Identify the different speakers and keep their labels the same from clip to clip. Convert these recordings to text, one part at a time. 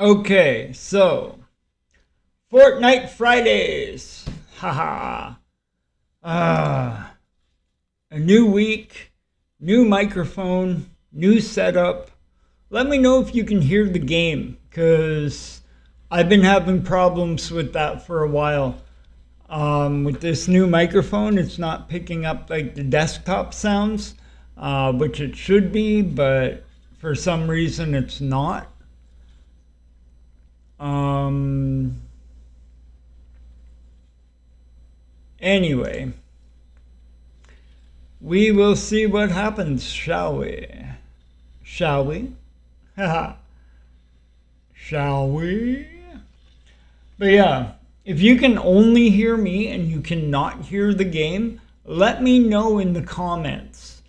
Speaker 1: Okay, so Fortnite Fridays. Haha. Ah, a new week, new microphone, new setup. Let me know if you can hear the game, because I've been having problems with that for a while. With this new microphone, it's not picking up like the desktop sounds, which it should be, but for some reason it's not. Um, anyway, we will see what happens, shall we? Shall we? Haha. Shall we? But yeah, if you can only hear me and you cannot hear the game, let me know in the comments.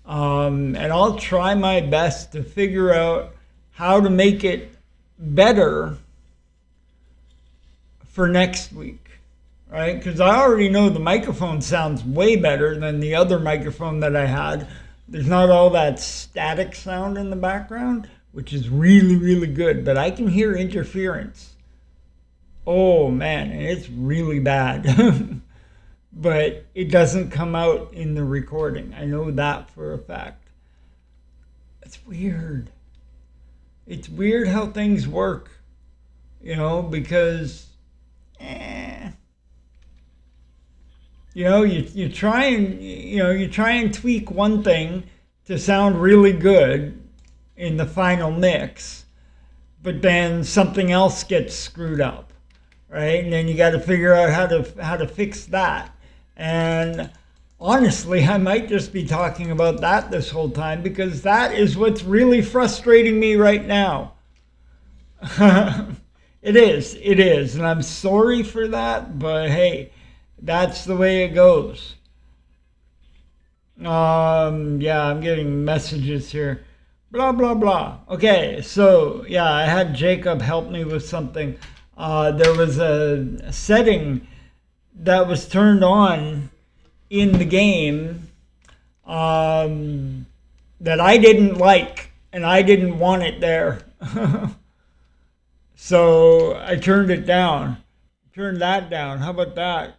Speaker 1: And I'll try my best to figure out how to make it better for next week, right? Because I already know the microphone sounds way better than the other microphone that I had. There's not all that static sound in the background, which is really, really good, but I can hear interference. Oh man, and it's really bad. But it doesn't come out in the recording. I know that for a fact. It's weird. It's weird how things work, because you try and tweak one thing to sound really good in the final mix, but then something else gets screwed up, right? And then you got to figure out how to fix that. And honestly, I might just be talking about that this whole time, because that is what's really frustrating me right now. It is, and I'm sorry for that, but hey, that's the way it goes. Yeah, I'm getting messages here. Blah, blah, blah. Okay, so yeah, I had Jacob help me with something. There was a setting that was turned on in the game that I didn't like, and I didn't want it there. So I turned it down. Turned that down. How about that?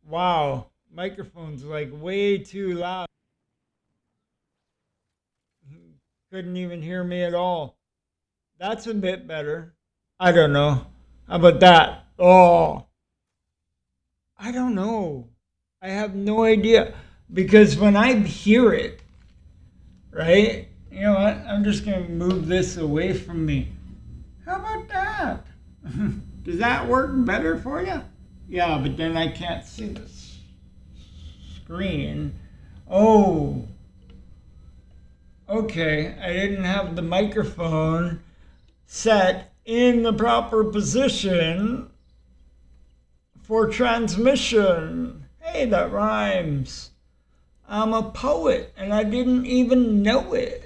Speaker 1: Wow. Microphone's like way too loud. Couldn't even hear me at all. That's a bit better. I don't know. How about that? Oh, I don't know. I have no idea. Because when I hear it, right? You know what? I'm just going to move this away from me. How about that? Does that work better for you? Yeah, but then I can't see the screen. Oh, okay. I didn't have the microphone set in the proper position for transmission. Hey, that rhymes. I'm a poet and I didn't even know it.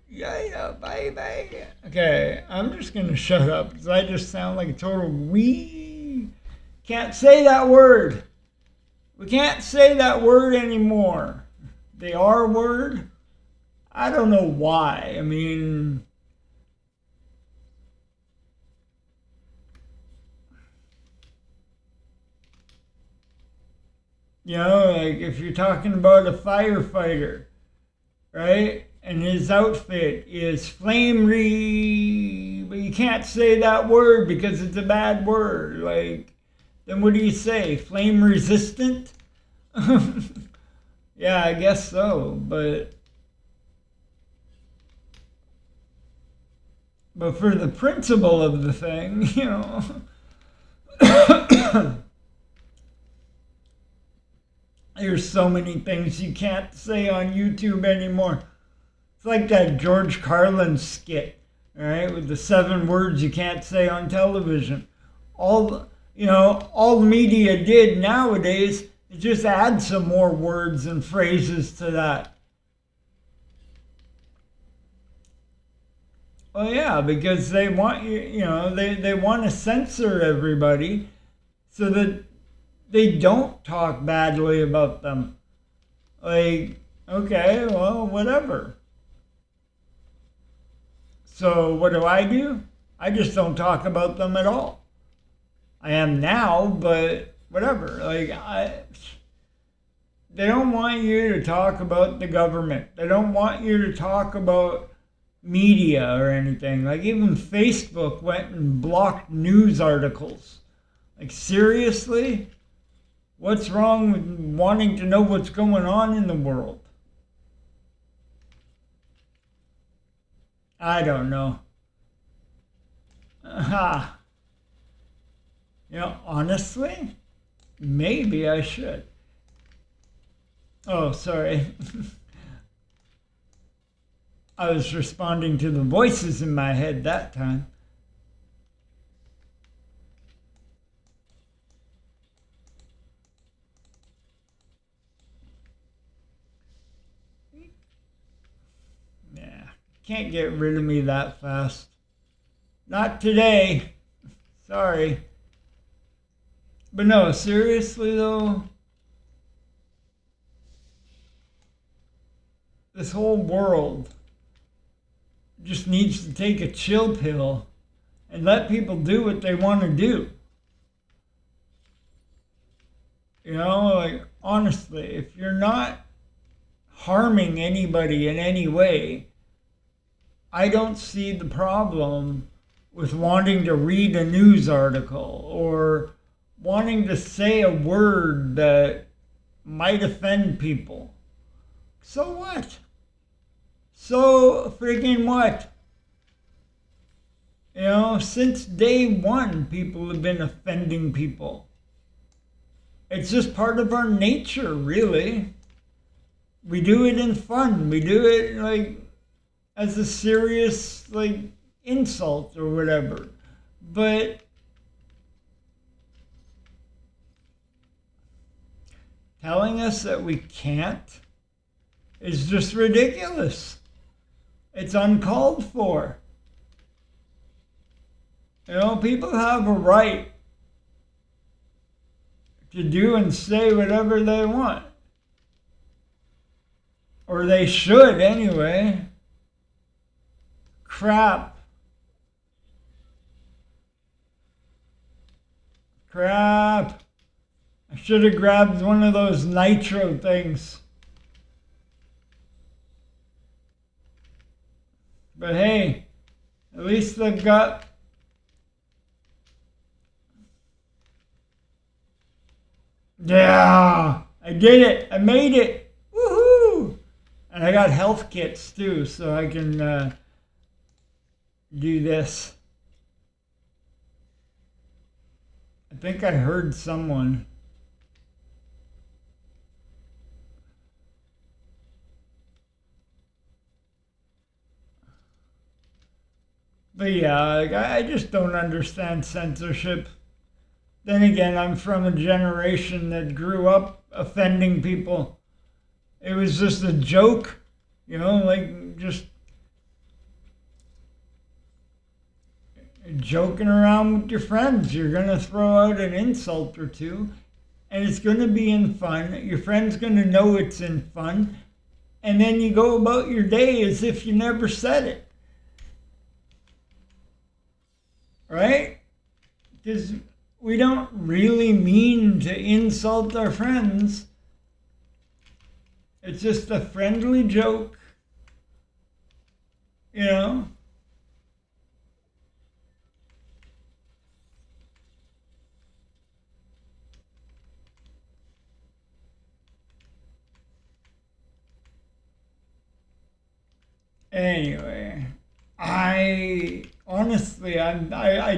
Speaker 1: Yeah, baby. Okay, I'm just gonna shut up because I just sound like a total wee. Can't say that word. We can't say that word anymore. The R word. I don't know why. I mean, like if you're talking about a firefighter, right? And his outfit is flamery, but you can't say that word because it's a bad word. Like, then what do you say? Flame resistant? Yeah, I guess so, but for the principle of the thing, there's so many things you can't say on YouTube anymore. It's like that George Carlin skit, right, with the 7 words you can't say on television. All the media did nowadays is just add some more words and phrases to that. Well, yeah, because they want they want to censor everybody so that they don't talk badly about them. Like, okay, well, whatever. So what do? I just don't talk about them at all. I am now, but whatever. They don't want you to talk about the government. They don't want you to talk about media or anything. Like even Facebook went and blocked news articles. Like seriously? What's wrong with wanting to know what's going on in the world? I don't know. Honestly, maybe I should. Oh, sorry. I was responding to the voices in my head that time. Yeah, can't get rid of me that fast. Not today. Sorry. But no, seriously though, this whole world just needs to take a chill pill and let people do what they want to do. Honestly, if you're not harming anybody in any way, I don't see the problem with wanting to read a news article or wanting to say a word that might offend people. So what? So friggin' what? Since day one, people have been offending people. It's just part of our nature, really. We do it in fun. We do it as a serious insult or whatever. But telling us that we can't is just ridiculous. It's uncalled for. People have a right to do and say whatever they want. Or they should anyway. Crap. I should have grabbed one of those nitro things. But hey, at least they've got yeah, I did it. I made it. Woohoo! And I got health kits too, so I can do this. I think I heard someone. But yeah, I just don't understand censorship. Then again, I'm from a generation that grew up offending people. It was just a joke, just joking around with your friends. You're going to throw out an insult or two, and it's going to be in fun. Your friend's going to know it's in fun, and then you go about your day as if you never said it. Right? Because we don't really mean to insult our friends. It's just a friendly joke. Anyway, I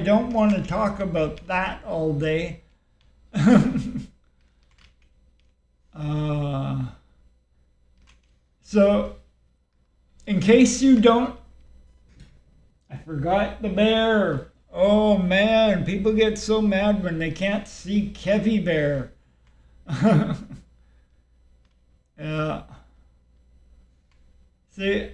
Speaker 1: don't want to talk about that all day. So, in case you don't, I forgot the bear. Oh man, people get so mad when they can't see Kevy Bear. Yeah. See,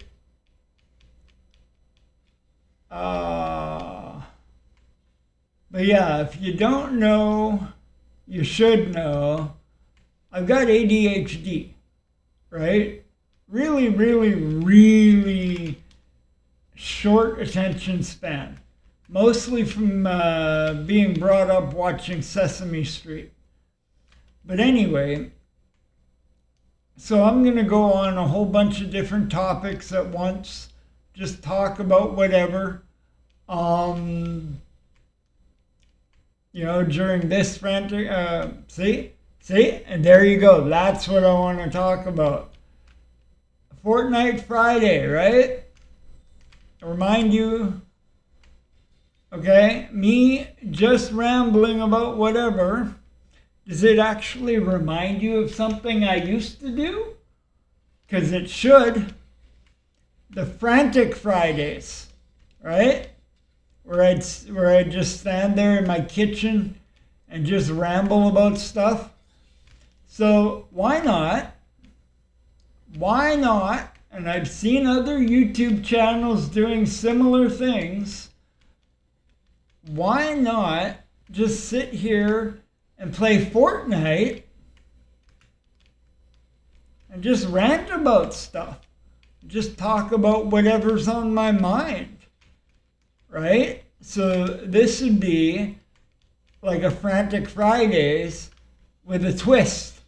Speaker 1: but yeah, if you don't know, you should know. I've got ADHD, right? Really, really, really short attention span. mostly from being brought up watching Sesame Street. But anyway, so I'm going to go on a whole bunch of different topics at once, just talk about whatever. During this frantic, see, and there you go. That's what I want to talk about. Fortnite Friday, right? Remind you, okay, me just rambling about whatever. Does it actually remind you of something I used to do? Because it should. The Frantic Fridays, right? Where I'd just stand there in my kitchen and just ramble about stuff. So why not? Why not? And I've seen other YouTube channels doing similar things. Why not just sit here and play Fortnite and just rant about stuff? Just talk about whatever's on my mind, right? So this would be like a Frantic Fridays with a twist,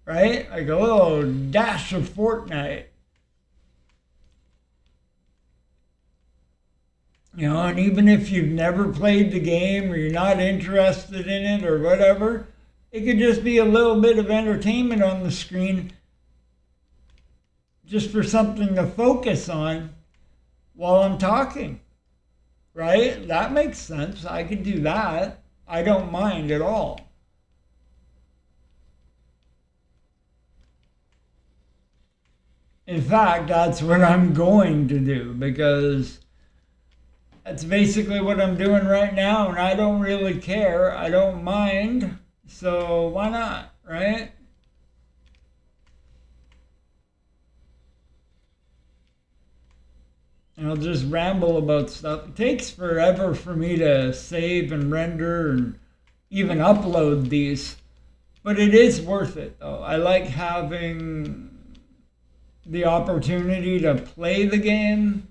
Speaker 1: right? Like a little dash of Fortnite. And even if you've never played the game or you're not interested in it or whatever, it could just be a little bit of entertainment on the screen just for something to focus on while I'm talking, right? That makes sense. I could do that. I don't mind at all. In fact, that's what I'm going to do because that's basically what I'm doing right now, and I don't really care. I don't mind. So why not, right? And I'll just ramble about stuff. It takes forever for me to save and render and even upload these. But it is worth it, though. I like having the opportunity to play the game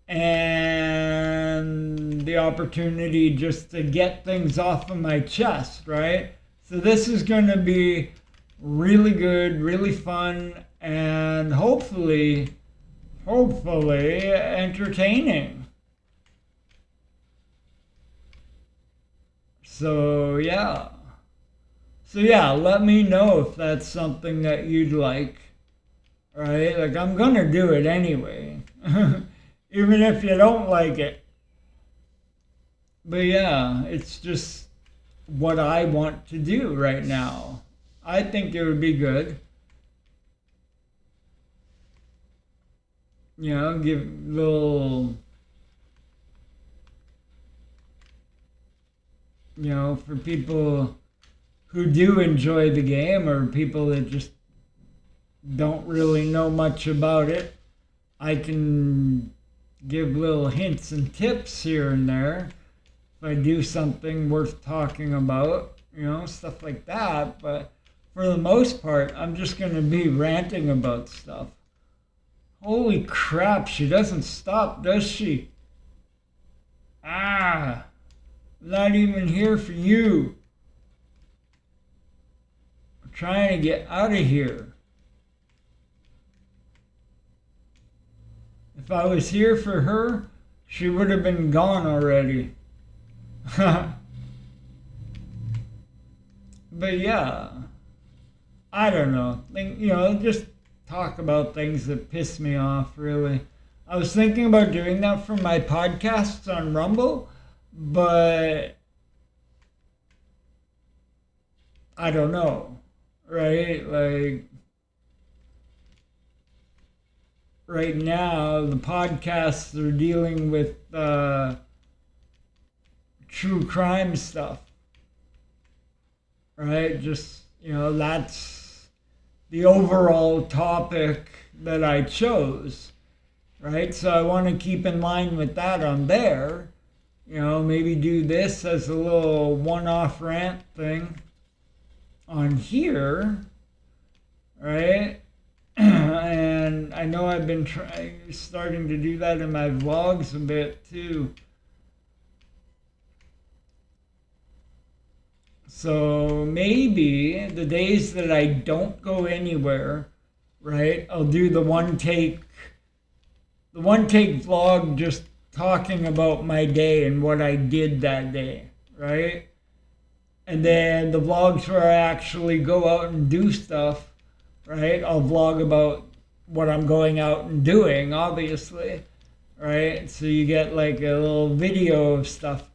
Speaker 1: and the opportunity just to get things off of my chest, right? So this is going to be really good, really fun, and hopefully entertaining. So yeah, let me know if that's something that you'd like, right? Like I'm going to do it anyway. Even if you don't like it. But yeah, it's just what I want to do right now. I think it would be good. Give little, for people who do enjoy the game or people that just don't really know much about it. I can give little hints and tips here and there if I do something worth talking about, stuff like that. But for the most part, I'm just going to be ranting about stuff. Holy crap, she doesn't stop, does she? I'm not even here for you. I'm trying to get out of here. If I was here for her, she would have been gone already. But yeah, I don't know. Just talk about things that piss me off, really. I was thinking about doing that for my podcasts on Rumble, but I don't know, right? Like, right now, the podcasts are dealing with true crime stuff, right? Just, that's the overall topic that I chose, right? So I want to keep in line with that on there. Maybe do this as a little one-off rant thing on here, right? And I know I've been starting to do that in my vlogs a bit too. So maybe the days that I don't go anywhere, right? I'll do the one take vlog, just talking about my day and what I did that day, right? And then the vlogs where I actually go out and do stuff, right? I'll vlog about what I'm going out and doing, obviously, right? So you get like a little video of stuff.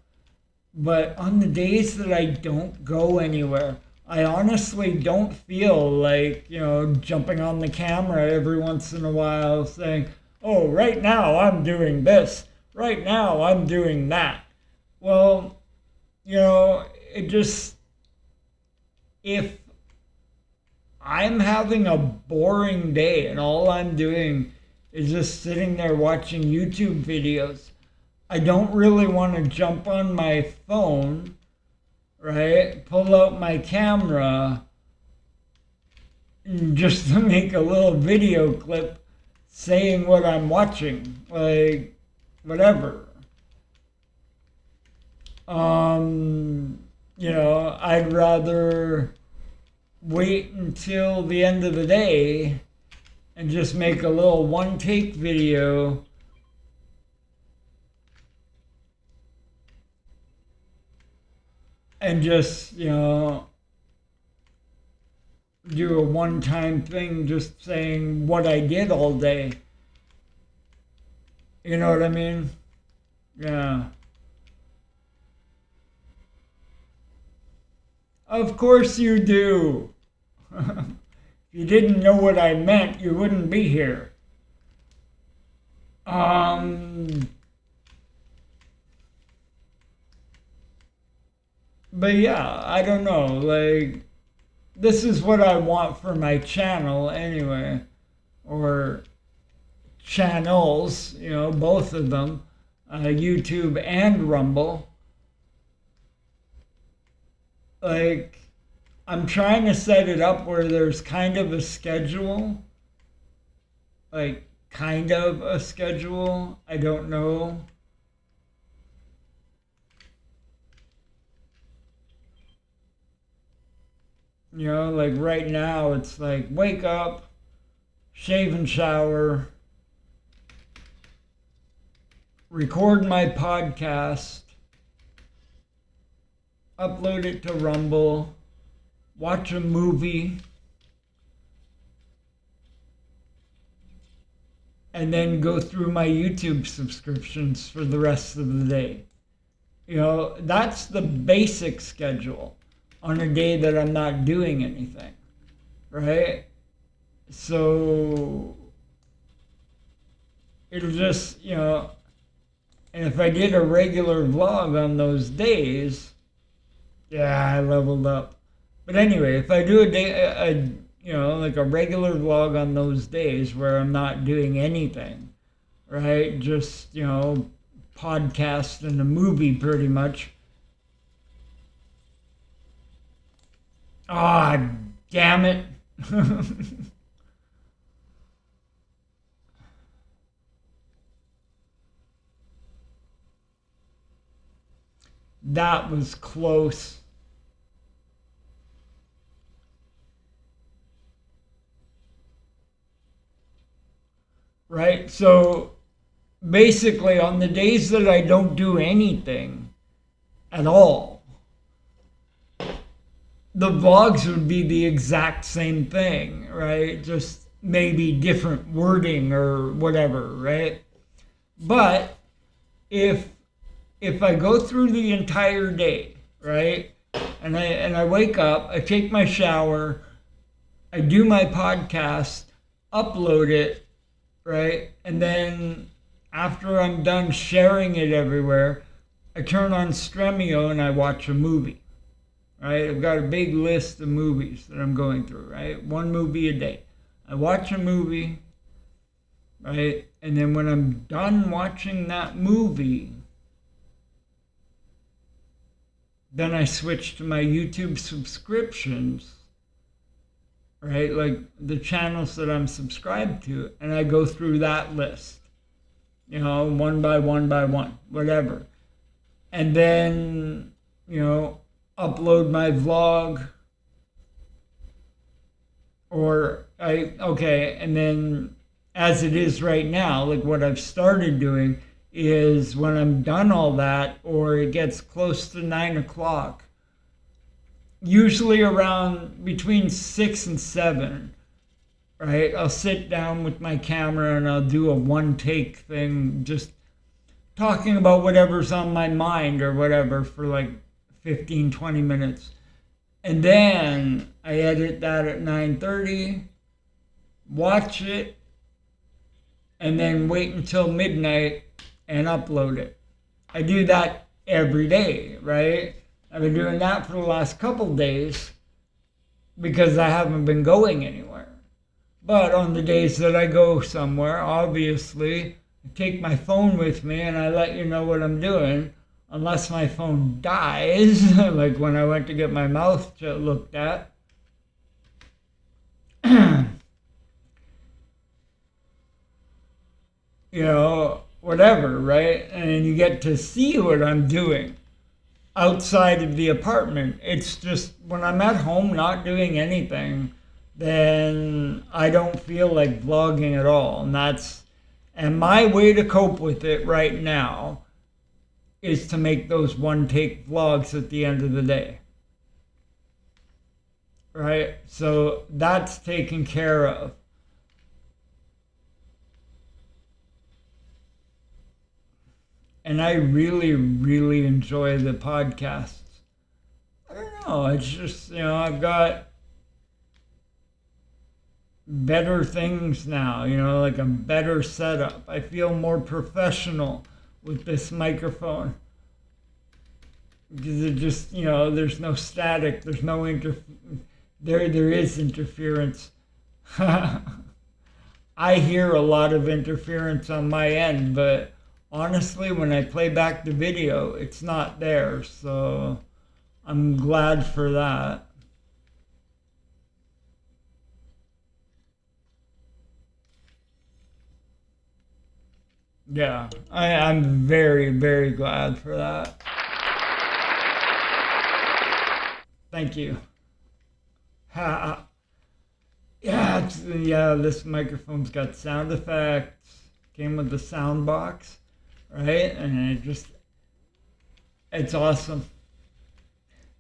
Speaker 1: But on the days that I don't go anywhere, I honestly don't feel like, jumping on the camera every once in a while saying, oh, right now I'm doing this. Right now I'm doing that. Well, it just, if I'm having a boring day and all I'm doing is just sitting there watching YouTube videos, I don't really want to jump on my phone, right? Pull out my camera just to make a little video clip saying what I'm watching, like whatever. I'd rather wait until the end of the day and just make a little one take video and just, do a one-time thing just saying what I did all day. You know what I mean? Yeah. Of course you do. If you didn't know what I meant, you wouldn't be here. But yeah, I don't know, like, this is what I want for my channel anyway, or channels, both of them, YouTube and Rumble. Like, I'm trying to set it up where there's kind of a schedule, I don't know. Like right now, it's like wake up, shave and shower, record my podcast, upload it to Rumble, watch a movie, and then go through my YouTube subscriptions for the rest of the day. That's the basic schedule on a day that I'm not doing anything, right? So it'll just, and if I did a regular vlog on those days, yeah, I leveled up. But anyway, if I do like a regular vlog on those days where I'm not doing anything, right? Just, podcast and a movie pretty much. Ah, damn it. That was close. Right? So basically, on the days that I don't do anything at all, the vlogs would be the exact same thing, right? Just maybe different wording or whatever, right? But if I go through the entire day, right? And I wake up, I take my shower, I do my podcast, upload it, right? And then after I'm done sharing it everywhere, I turn on Stremio and I watch a movie. Right? I've got a big list of movies that I'm going through, right? One movie a day. I watch a movie, right? And then when I'm done watching that movie, then I switch to my YouTube subscriptions right? Like the channels that I'm subscribed to, and I go through that list, one by one by one, whatever. And then, upload my vlog, and then as it is right now, like what I've started doing is when I'm done all that, or it gets close to 9 o'clock, usually around between 6 and 7, right? I'll sit down with my camera and I'll do a one take thing, just talking about whatever's on my mind or whatever for like 15, 20 minutes. And then I edit that at 9:30, watch it, and then wait until midnight and upload it. I do that every day, right? I've been doing that for the last couple days because I haven't been going anywhere. But on the days that I go somewhere, obviously, I take my phone with me and I let you know what I'm doing, unless my phone dies, like when I went to get my mouth looked at. Whatever, right? And you get to see what I'm doing outside of the apartment. It's just when I'm at home not doing anything, then I don't feel like vlogging at all. And my way to cope with it right now is to make those one take vlogs at the end of the day. Right? So that's taken care of. And I really, really enjoy the podcasts. I don't know. It's just, I've got better things now, like a better setup. I feel more professional with this microphone. Because it just, there's no static, there's no there is interference. I hear a lot of interference on my end, but honestly, when I play back the video, it's not there, so I'm glad for that. Yeah, I'm very, very glad for that. Thank you. Ha. Yeah, this microphone's got sound effects. Came with the sound box, right? And it's awesome.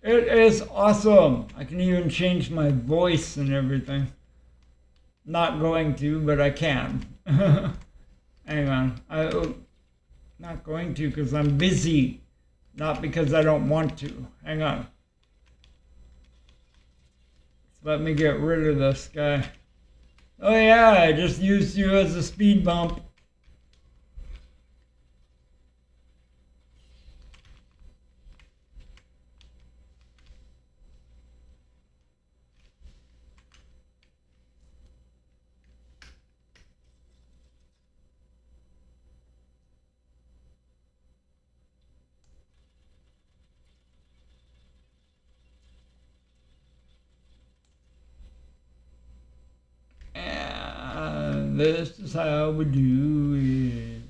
Speaker 1: It is awesome. I can even change my voice and everything. Not going to, but I can. Hang on. I'm not going to because I'm busy, not because I don't want to. Hang on. Let me get rid of this guy. Oh yeah, I just used you as a speed bump. And this is how we do it.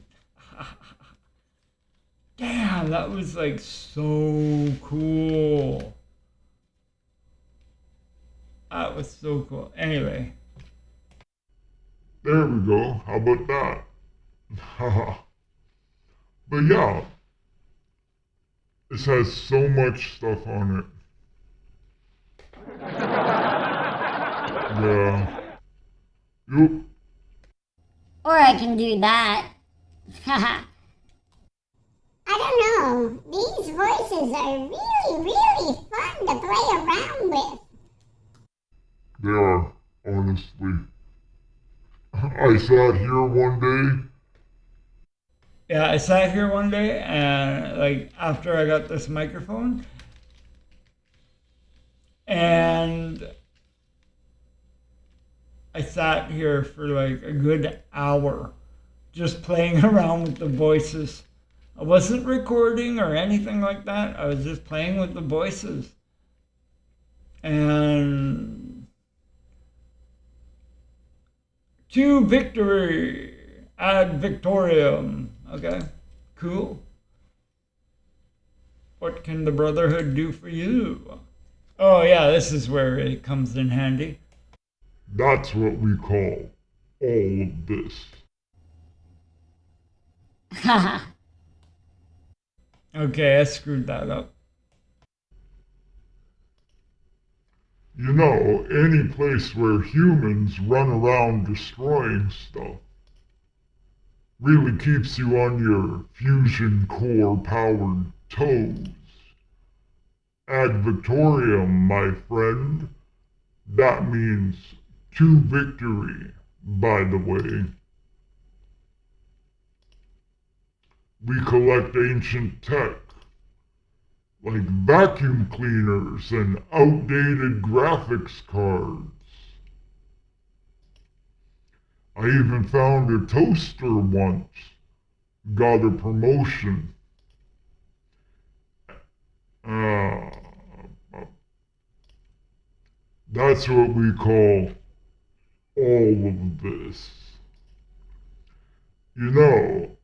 Speaker 1: Damn, that was like so cool. That was so cool. Anyway.
Speaker 2: There we go. How about that? But yeah, this has so much stuff on it. Yeah. Yup.
Speaker 3: Or I can do that. I don't know. These voices are really, really fun to play around with.
Speaker 2: They are, honestly. I sat here one day.
Speaker 1: Yeah, I sat here one day and like after I got this microphone and I sat here for like a good hour just playing around with the voices. I wasn't recording or anything like that. I was just playing with the voices. And To victory. Ad victoriam. Okay, cool. What can the Brotherhood do for you? Oh yeah, this is where it comes in handy.
Speaker 2: That's what we call all of this.
Speaker 3: Haha.
Speaker 1: Okay, I screwed that up.
Speaker 2: You know, any place where humans run around destroying stuff really keeps you on your fusion core powered toes. Ad victoriam, my friend. That means to victory, by the way. We collect ancient tech, like vacuum cleaners and outdated graphics cards. I even found a toaster once. Got a promotion. Uh, that's what we call all of this. You know,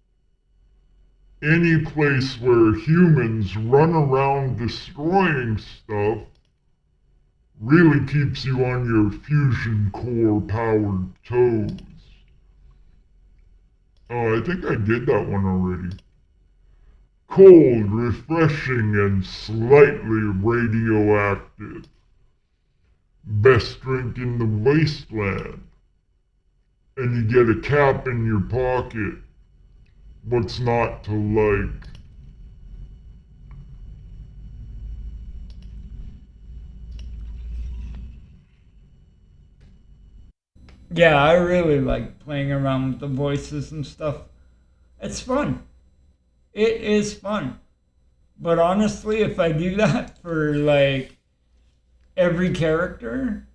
Speaker 2: any place where humans run around destroying stuff really keeps you on your fusion core powered toes. Oh, I think I did that one already. Cold, refreshing, and slightly radioactive. Best drink in the wasteland. And you get a cap in your pocket. What's not to like?
Speaker 1: Yeah, I really like playing around with the voices and stuff. It's fun. It is fun. But honestly, if I do that for like every character,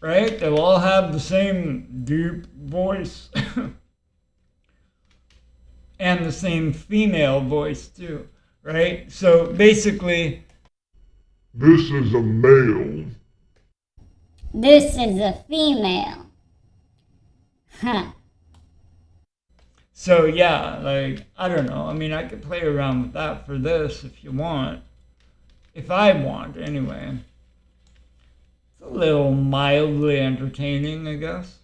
Speaker 1: right? They'll all have the same deep voice and the same female voice too, right? So basically,
Speaker 2: This is a male.
Speaker 3: This is a female. Huh.
Speaker 1: so yeah, like, I don't know. I mean, I could play around with that for this if you want. If I want, anyway. It's a little mildly entertaining, I guess.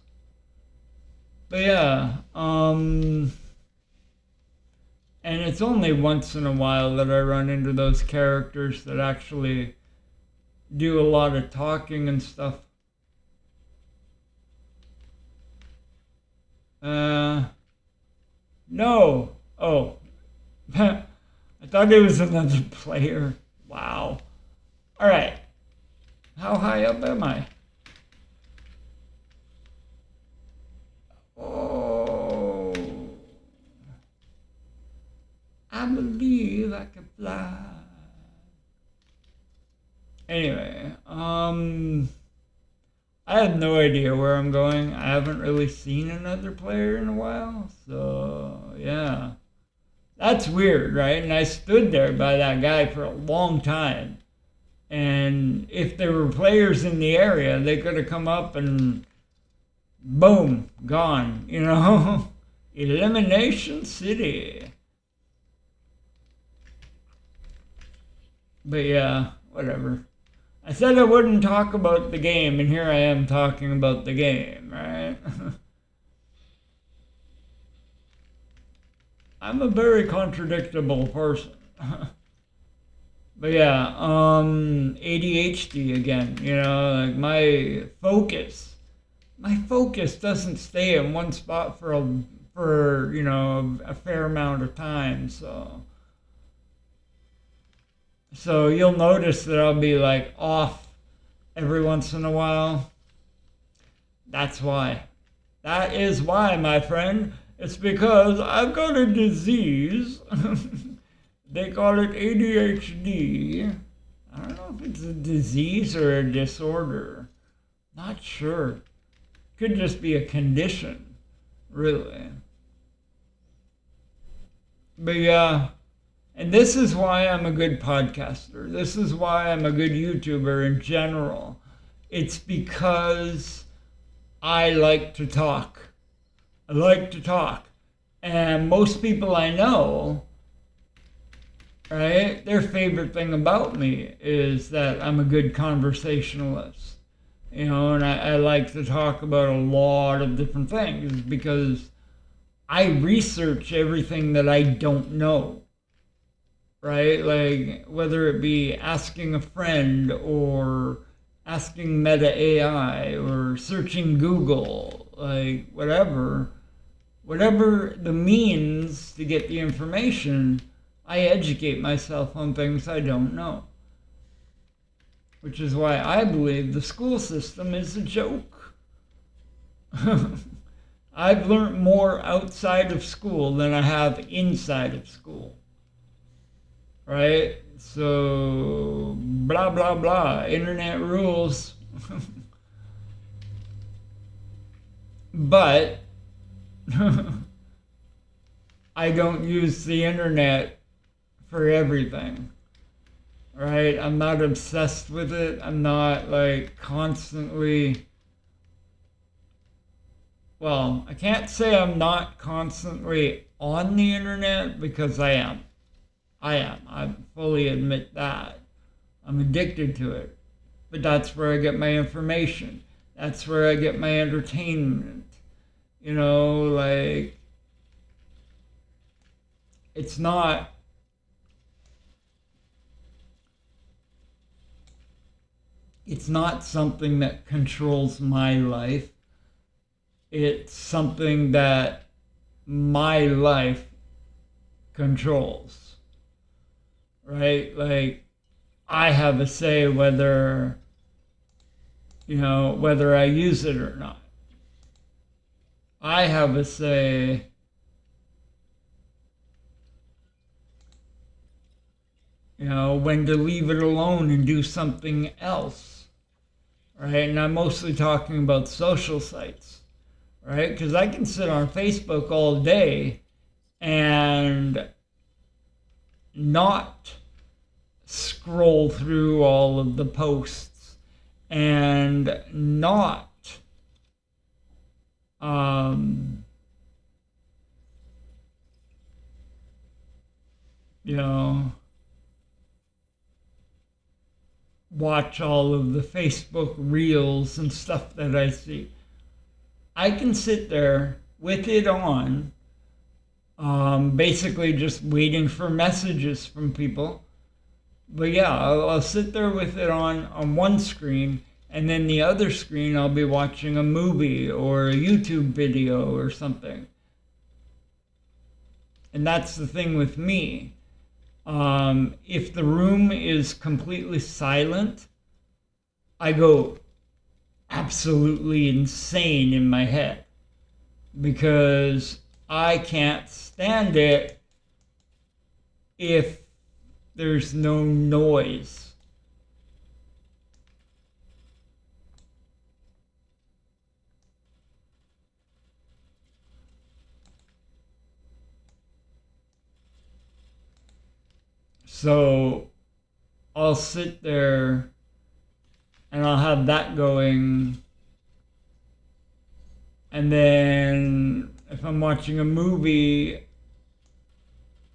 Speaker 1: But yeah, and it's only once in a while that I run into those characters that actually do a lot of talking and stuff. No. Oh. I thought it was another player. Wow. Alright. How high up am I? Oh. I believe I can fly. Anyway, I have no idea where I'm going. I haven't really seen another player in a while, so yeah. That's weird, right? And I stood there by that guy for a long time. And if there were players in the area, they could have come up and boom, gone, you know? Elimination City. But yeah, whatever. I said I wouldn't talk about the game, and here I am talking about the game, right? I'm a very contradictable person. But yeah, ADHD again, you know, like my focus doesn't stay in one spot for you know, a fair amount of time, so you'll notice that I'll be like off every once in a while. That's why. That is why, my friend. It's because I've got a disease. They call it ADHD. I don't know if it's a disease or a disorder. Not sure. Could just be a condition, really. But yeah. And this is why I'm a good podcaster. This is why I'm a good YouTuber in general. It's because I like to talk. I like to talk. And most people I know, right, their favorite thing about me is that I'm a good conversationalist. You know, and I like to talk about a lot of different things because I research everything that I don't know, right? Like whether it be asking a friend or asking Meta AI or searching Google, like whatever the means to get the information, I educate myself on things I don't know. Which is why I believe the school system is a joke. I've learned more outside of school than I have inside of school. Right? So, blah, blah, blah. Internet rules. But I don't use the internet for everything. Right? I'm not obsessed with it. I'm not like constantly. Well, I can't say I'm not constantly on the internet because I am. I fully admit that. I'm addicted to it. But that's where I get my information. That's where I get my entertainment. You know, like, it's not. It's not something that controls my life. It's something that my life controls, right? Like, I have a say whether, whether I use it or not. I have a say when to leave it alone and do something else, right? And I'm mostly talking about social sites, right? Because I can sit on Facebook all day and not scroll through all of the posts and not watch all of the Facebook reels and stuff that I see. I can sit there with it on, basically just waiting for messages from people. But yeah, I'll sit there with it on one screen, and then the other screen I'll be watching a movie or a YouTube video or something. And that's the thing with me. If the room is completely silent, I go absolutely insane in my head because I can't stand it if there's no noise. So I'll sit there and I'll have that going. And then if I'm watching a movie,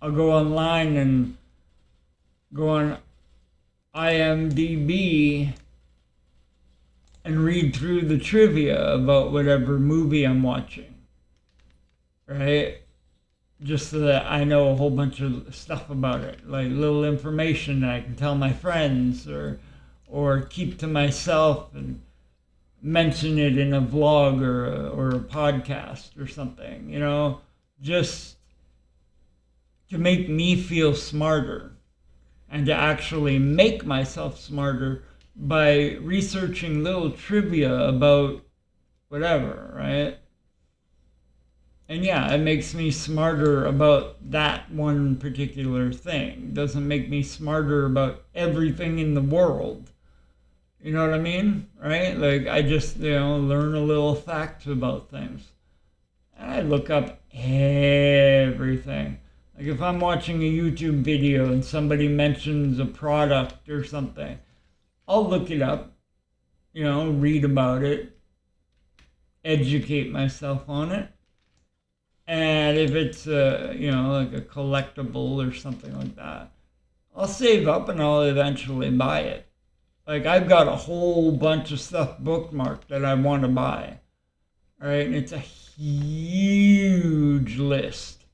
Speaker 1: I'll go online and go on IMDb and read through the trivia about whatever movie I'm watching. Right? Just so that I know a whole bunch of stuff about it, like little information that I can tell my friends or keep to myself and mention it in a vlog or a podcast or something, just to make me feel smarter and to actually make myself smarter by researching little trivia about whatever, right? And yeah, it makes me smarter about that one particular thing. It doesn't make me smarter about everything in the world. You know what I mean? Right? Like I just, learn a little facts about things. And I look up everything. Like if I'm watching a YouTube video and somebody mentions a product or something, I'll look it up, read about it, educate myself on it. And if it's like a collectible or something like that, I'll save up and I'll eventually buy it. Like I've got a whole bunch of stuff bookmarked that I want to buy. All right, and it's a huge list.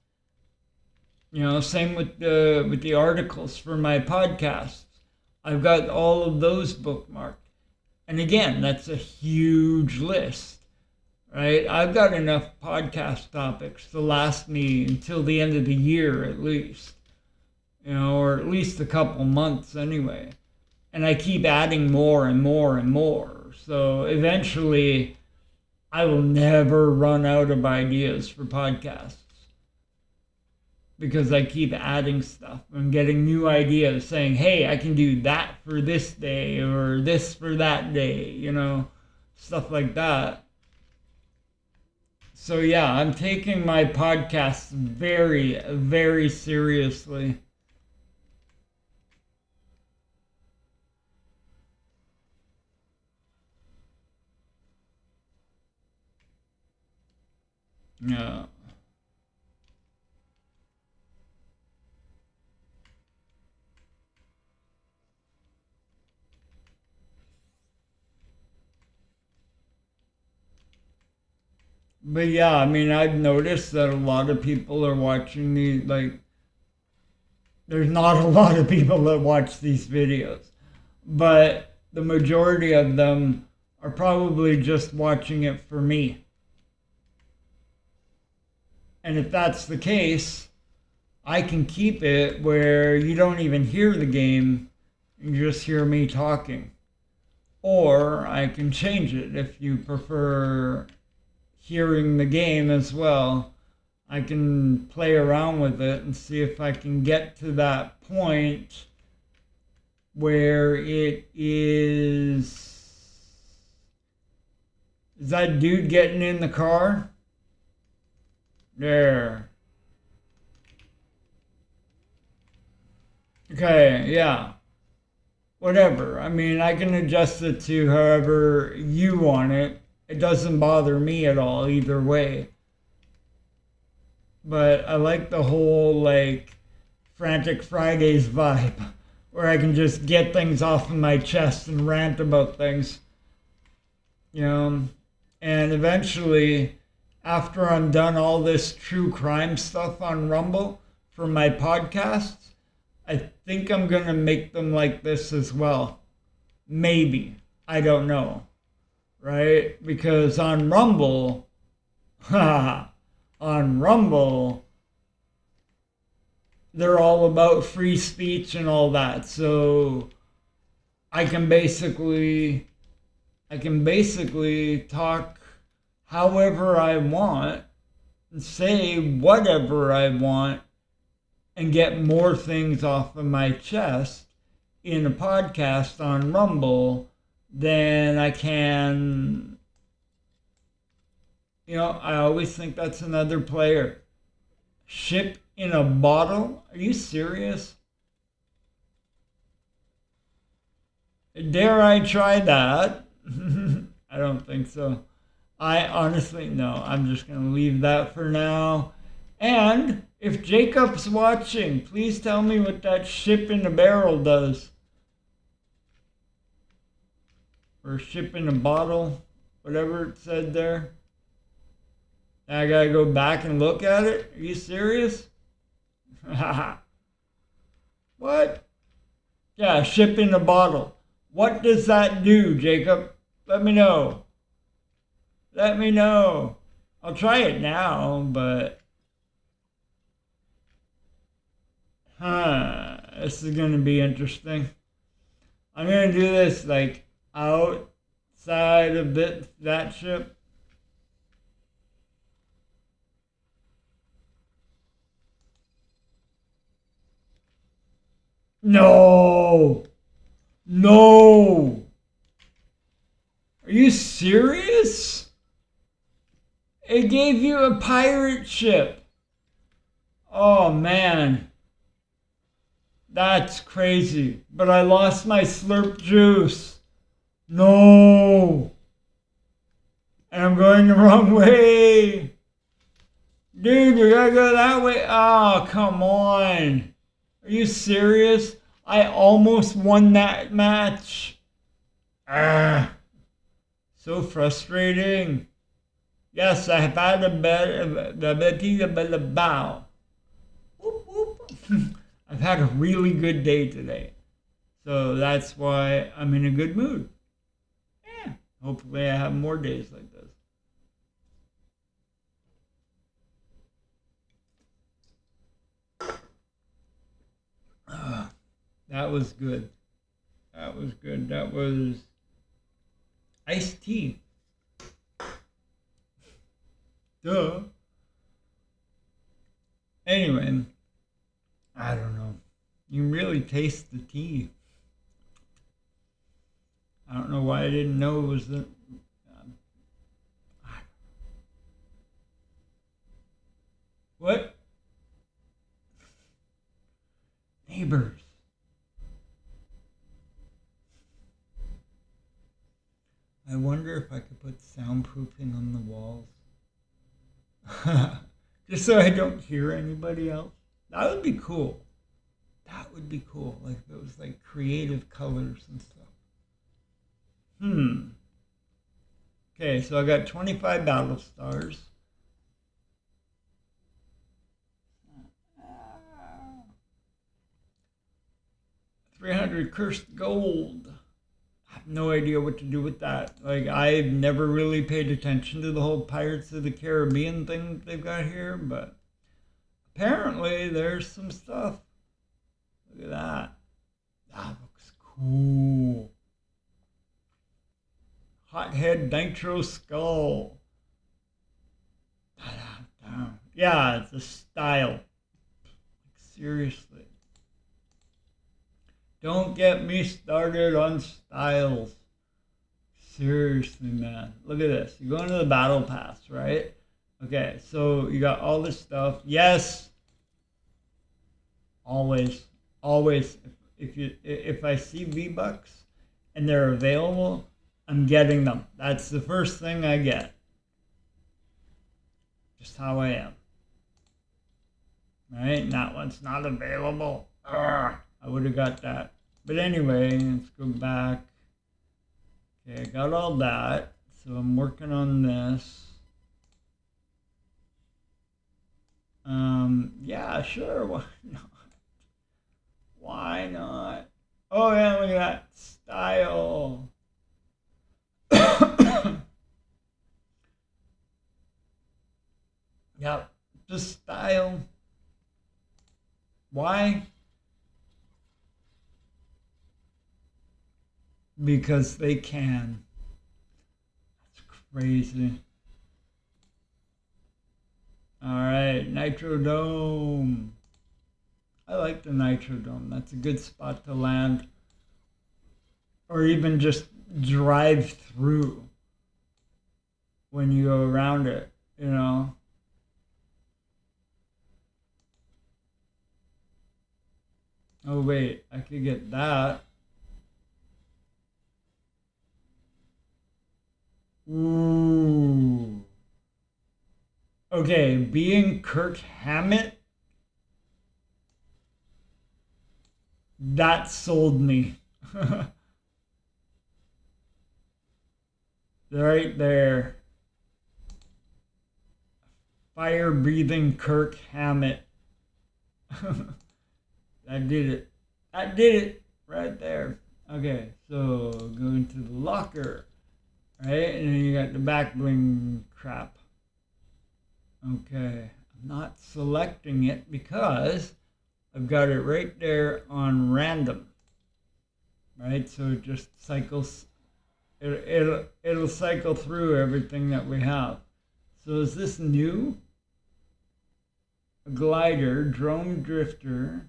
Speaker 1: Same with the articles for my podcasts. I've got all of those bookmarked. And again, that's a huge list, right? I've got enough podcast topics to last me until the end of the year at least, or at least a couple months anyway. And I keep adding more and more and more. So eventually, I will never run out of ideas for podcasts because I keep adding stuff and getting new ideas saying, hey, I can do that for this day or this for that day, stuff like that. So yeah, I'm taking my podcasts very, very seriously. Yeah. But yeah, I mean, I've noticed that a lot of people are watching these, there's not a lot of people that watch these videos, but the majority of them are probably just watching it for me. And if that's the case, I can keep it where you don't even hear the game, you just hear me talking. Or I can change it if you prefer hearing the game as well. I can play around with it and see if I can get to that point where it is... Is that dude getting in the car? There. Okay, yeah. Whatever. I mean, I can adjust it to however you want it. It doesn't bother me at all either way. But I like the whole, Frantic Fridays vibe, where I can just get things off of my chest and rant about things. And eventually, after I'm done all this true crime stuff on Rumble for my podcasts, I think I'm going to make them like this as well. Maybe. I don't know. Right? Because on Rumble, they're all about free speech and all that. So I can basically talk however I want and say whatever I want and get more things off of my chest in a podcast on Rumble than I can. I always think that's another player. Ship in a bottle? Are you serious? Dare I try that? I don't think so. I honestly, no, I'm just going to leave that for now. And if Jacob's watching, please tell me what that ship in a barrel does. Or ship in a bottle, whatever it said there. I gotta go back and look at it? Are you serious? What? Yeah, ship in a bottle. What does that do, Jacob? Let me know. Let me know. I'll try it now, but... This is gonna be interesting. I'm gonna do this, outside of that ship. No! No! Are you serious? It gave you a pirate ship. Oh man. That's crazy. But I lost my slurp juice. No! And I'm going the wrong way. Dude, we gotta go that way. Oh, come on. Are you serious? I almost won that match. Ah, so frustrating. Yes, I have had a bow. Whoop, whoop. I've had a really good day today. So that's why I'm in a good mood. Yeah, hopefully I have more days like this. That was good. That was good. That was iced tea. Duh. Anyway, I don't know. You can really taste the tea. I don't know why I didn't know it was the. What? Neighbors. I wonder if I could put soundproofing on the walls. Just so I don't hear anybody else. That would be cool. That would be cool. Like if it was like creative colors and stuff. Okay, so I got 25 battle stars. $300 cursed gold. I have no idea what to do with that. Like, I've never really paid attention to the whole Pirates of the Caribbean thing they've got here, but apparently there's some stuff. Look at that. That looks cool. Hothead Nitro Skull. Yeah, it's a style. Like, seriously. Don't get me started on styles. Seriously, man. Look at this. You go into the battle pass, right? Okay, so you got all this stuff. Yes. Always. If I see V-Bucks and they're available, I'm getting them. That's the first thing I get. Just how I am. Right? And that one's not available. Urgh. I would have got that. But anyway, let's go back. Okay, I got all that. So I'm working on this. Yeah, sure. Why not? Why not? Oh, yeah, look at that. Style. Yep, just style. Why? Because they can. That's crazy. Alright, Nitro Dome. I like the Nitro Dome. That's a good spot to land. Or even just drive through when you go around it, you know. Oh wait, I could get that. Ooh. Okay, being Kirk Hammett, that sold me. Right there. Fire breathing Kirk Hammett. That did it. That did it right there. Okay, so go into the locker. Right? And then you got the back bling crap. Okay. I'm not selecting it because I've got it right there on random. Right? So it just cycles. It'll cycle through everything that we have. So is this new? A glider, drone drifter,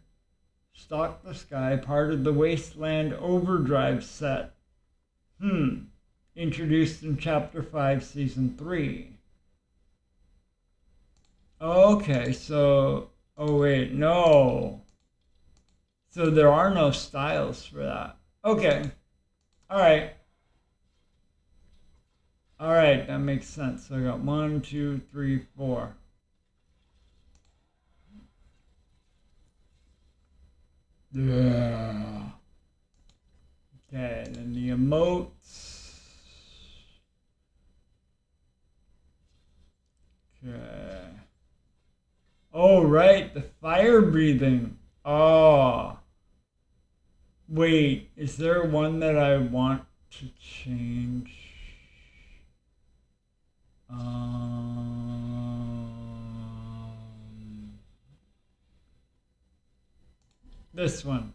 Speaker 1: stalk the sky, part of the Wasteland Overdrive set. Introduced in Chapter 5, Season 3. Okay, so... Oh, wait, no. So there are no styles for that. Okay. Alright. All right, that makes sense. So I got 1, 2, 3, 4. Yeah. Okay, and then the emotes. Okay. Oh, right, the fire breathing. Oh. Wait, is there one that I want to change? This one.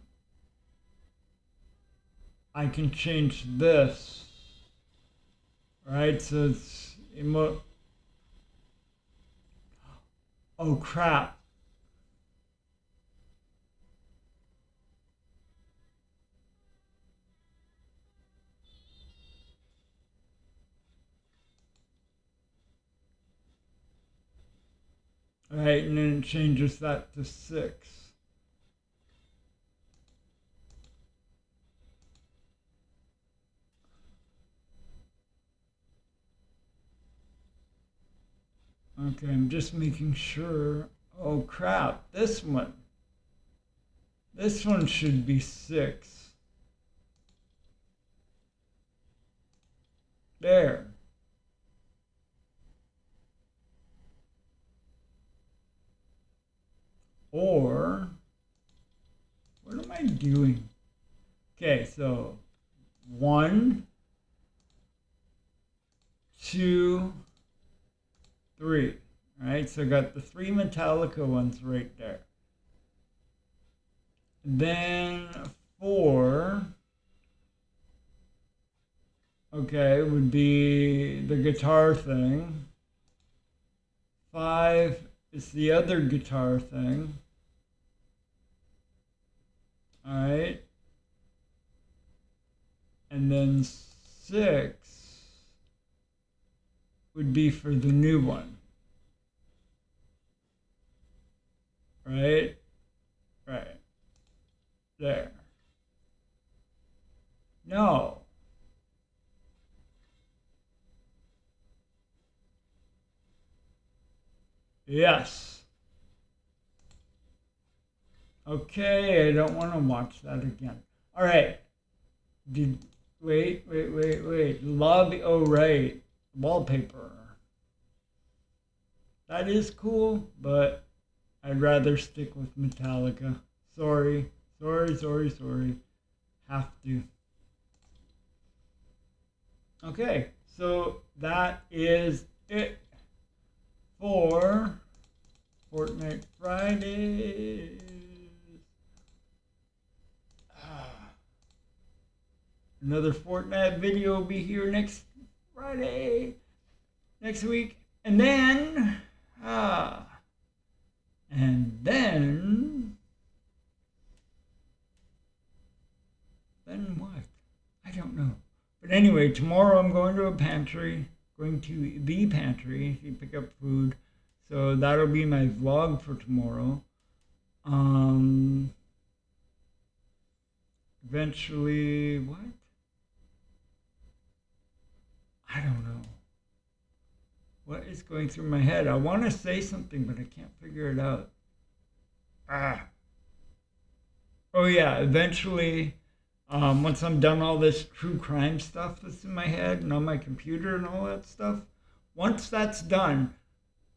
Speaker 1: I can change this. Right, so it's oh crap. Right, and then it changes that to 6. Okay, I'm just making sure. Oh crap, this one. This one should be 6. There. Or, what am I doing? Okay, so 1, 2, 3. All right, so I got the 3 Metallica ones right there. Then 4, okay, would be the guitar thing. 5 is the other guitar thing. All right. And then 6 would be for the new one. Right? Right. There. No. Yes. Okay, I don't want to watch that again. All right. Wait. Lobby, oh right. Wallpaper. That is cool, but I'd rather stick with Metallica. Sorry. Have to. Okay, so that is it for Fortnite Fridays. Another Fortnite video will be here next Friday, next week. And then what? I don't know. But anyway, tomorrow I'm going to the pantry to pick up food. So that'll be my vlog for tomorrow. Eventually, what? I don't know. What is going through my head? I want to say something, but I can't figure it out. Oh yeah, eventually, once I'm done all this true crime stuff that's in my head and on my computer and all that stuff, once that's done,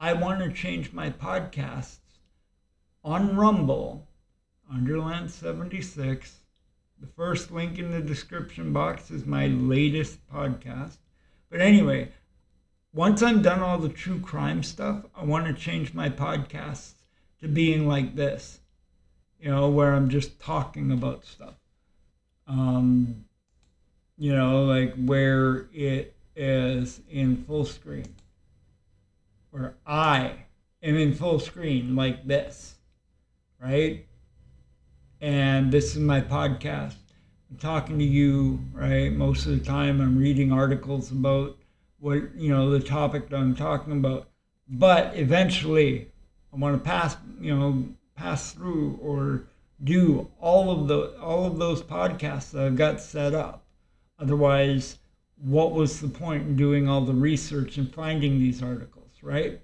Speaker 1: I want to change my podcasts on Rumble, Underland76. The first link in the description box is my latest podcast. But anyway, once I'm done all the true crime stuff, I want to change my podcasts to being like this, where I'm just talking about stuff. Like where it is in full screen, where I am in full screen like this, right? And this is my podcast. I'm talking to you, right? Most of the time I'm reading articles about what, the topic that I'm talking about. But eventually I want to pass through or do all of those podcasts that I've got set up. Otherwise, what was the point in doing all the research and finding these articles, right?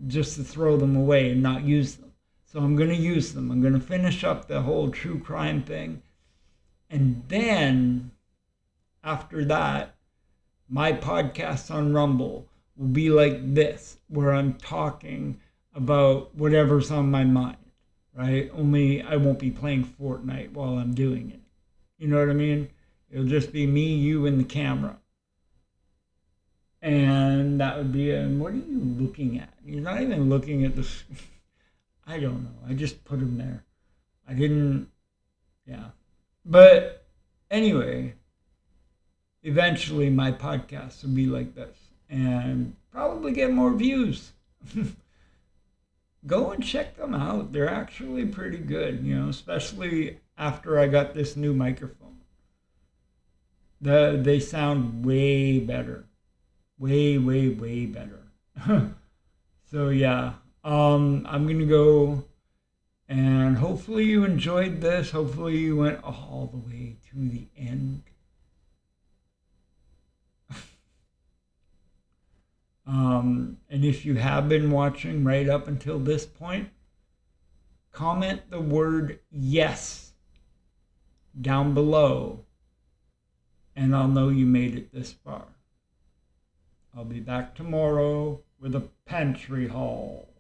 Speaker 1: Just to throw them away and not use them. So I'm going to use them. I'm going to finish up the whole true crime thing. And then after that, my podcast on Rumble will be like this, where I'm talking about whatever's on my mind, right? Only I won't be playing Fortnite while I'm doing it. You know what I mean? It'll just be me, you, and the camera. And that would be, what are you looking at? You're not even looking at this. I don't know. I just put him there. I didn't, yeah. But anyway, eventually my podcast will be like this and probably get more views. Go and check them out. They're actually pretty good, especially after I got this new microphone. They sound way better. Way, way, way better. So yeah, I'm going to go, and hopefully you enjoyed this. Hopefully you went all the way to the end. And if you have been watching right up until this point, comment the word yes down below, and I'll know you made it this far. I'll be back tomorrow with a pantry haul.